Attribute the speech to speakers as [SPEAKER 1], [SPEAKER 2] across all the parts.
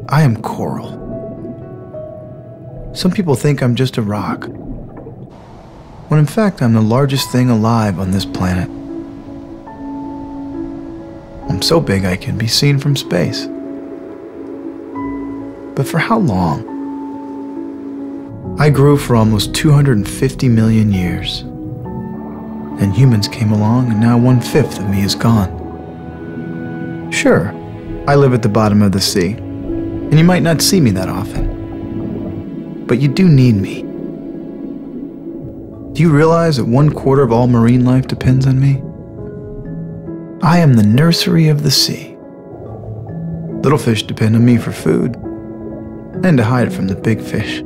[SPEAKER 1] I am coral. Some people think I'm just a rock, when in fact I'm the largest thing alive on this planet. I'm so big I can be seen from space. But for how long? I grew for almost 250 million years. Then humans came along, and now 1/5 of me is gone. Sure, I live at the bottom of the sea, and you might not see me that often. But you do need me. Do you realize that 1/4 of all marine life depends on me? I am the nursery of the sea. Little fish depend on me for food, and to hide from the big fish.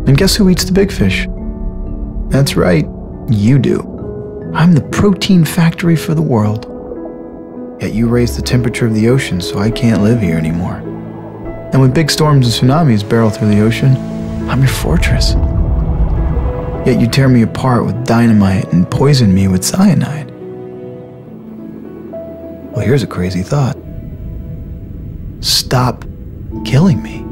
[SPEAKER 1] And guess who eats the big fish? That's right, you do. I'm the protein factory for the world. Yet you raise the temperature of the ocean, so I can't live here anymore. And when big storms and tsunamis barrel through the ocean, I'm your fortress. Yet you tear me apart with dynamite and poison me with cyanide. Well, here's a crazy thought. Stop killing me.